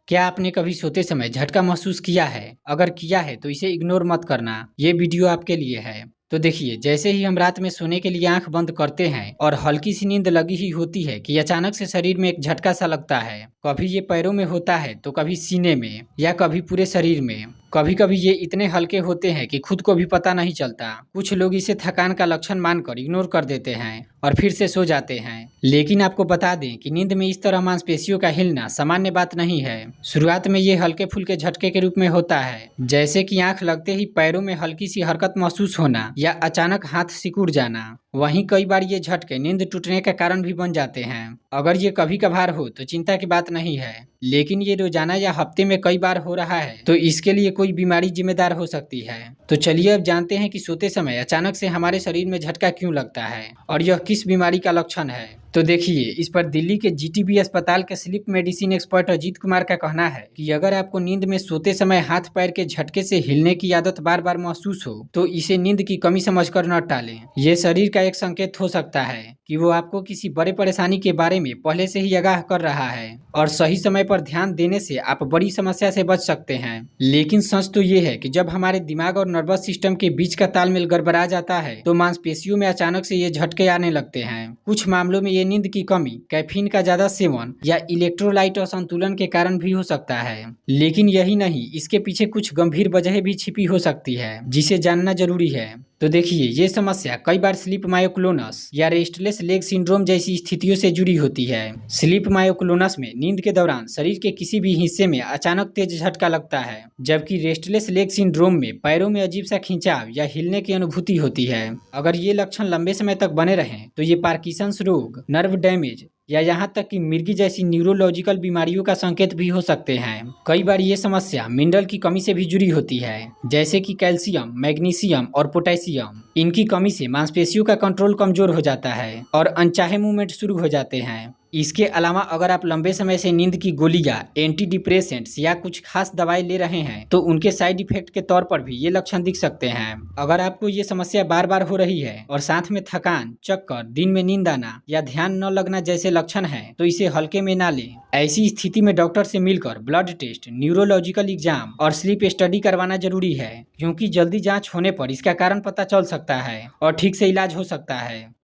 क्या आपने कभी सोते समय झटका महसूस किया है? अगर किया है तो इसे इग्नोर मत करना, ये वीडियो आपके लिए है। तो देखिए, जैसे ही हम रात में सोने के लिए आंख बंद करते हैं और हल्की सी नींद लगी ही होती है कि अचानक से शरीर में एक झटका सा लगता है। कभी ये पैरों में होता है तो कभी सीने में या कभी पूरे शरीर में। कभी कभी ये इतने हल्के होते हैं कि खुद को भी पता नहीं चलता। कुछ लोग इसे थकान का लक्षण मानकर इग्नोर कर देते हैं और फिर से सो जाते हैं। लेकिन आपको बता दें कि नींद में इस तरह मांसपेशियों का हिलना सामान्य बात नहीं है। शुरुआत में ये हल्के फुल्के झटके के रूप में होता है, जैसे कि आंख लगते ही पैरों में हल्की सी हरकत महसूस होना या अचानक हाथ सिकुड़ जाना। वहीं कई बार ये झटके नींद टूटने का कारण भी बन जाते हैं। अगर ये कभी कभार हो तो चिंता की बात नहीं है, लेकिन ये रोजाना या हफ्ते में कई बार हो रहा है तो इसके लिए कोई बीमारी जिम्मेदार हो सकती है। तो चलिए अब जानते हैं कि सोते समय अचानक से हमारे शरीर में झटका क्यों लगता है और यह किस बीमारी का लक्षण है। तो देखिए, इस पर दिल्ली के जीटीबी अस्पताल के sleep medicine expert Ajit Kumar का कहना है कि अगर आपको नींद में सोते समय हाथ पैर के झटके से हिलने की आदत बार बार महसूस हो तो इसे नींद की कमी समझकर न टालें। ये शरीर का एक संकेत हो सकता है कि वो आपको किसी बड़े परेशानी के बारे में पहले से ही आगाह कर रहा है और सही समय पर ध्यान देने से आप बड़ी समस्या से बच सकते हैं। लेकिन सच तो ये है कि जब हमारे दिमाग और नर्वस सिस्टम के बीच का तालमेल गड़बड़ा जाता है तो मांसपेशियों में अचानक से ये झटके आने लगते हैं। कुछ मामलों में ये नींद की कमी, कैफीन का ज्यादा सेवन या इलेक्ट्रोलाइट असंतुलन के कारण भी हो सकता है। लेकिन यही नहीं, इसके पीछे कुछ गंभीर वजह भी छिपी हो सकती है जिसे जानना जरूरी है। तो देखिए, ये समस्या कई बार स्लीप मायोक्लोनस या रेस्टलेस लेग सिंड्रोम जैसी स्थितियों से जुड़ी होती है। स्लीप मायोक्लोनस में नींद के दौरान शरीर के किसी भी हिस्से में अचानक तेज झटका लगता है, जबकि रेस्टलेस लेग सिंड्रोम में पैरों में अजीब सा खिंचाव या हिलने की अनुभूति होती है। अगर ये लक्षण लंबे समय तक बने रहें तो ये पार्किंसंस रोग, नर्व डैमेज या यहाँ तक कि मिर्गी जैसी न्यूरोलॉजिकल बीमारियों का संकेत भी हो सकते हैं। कई बार ये समस्या मिनरल की कमी से भी जुड़ी होती है, जैसे कि कैल्शियम, मैग्नीशियम और पोटेशियम। इनकी कमी से मांसपेशियों का कंट्रोल कमजोर हो जाता है और अनचाहे मूवमेंट शुरू हो जाते हैं। इसके अलावा अगर आप लंबे समय से नींद की गोलियां, एंटी डिप्रेसेंट्स या कुछ खास दवाई ले रहे हैं तो उनके साइड इफेक्ट के तौर पर भी ये लक्षण दिख सकते हैं। अगर आपको ये समस्या बार बार हो रही है और साथ में थकान, चक्कर, दिन में नींद आना या ध्यान न लगना जैसे लक्षण हैं तो इसे हल्के में ना लें। ऐसी स्थिति में डॉक्टर से मिलकर ब्लड टेस्ट, न्यूरोलॉजिकल एग्जाम और स्लीप स्टडी करवाना जरूरी है, क्योंकि जल्दी जांच होने पर इसका कारण पता चल सकता है और ठीक से इलाज हो सकता है।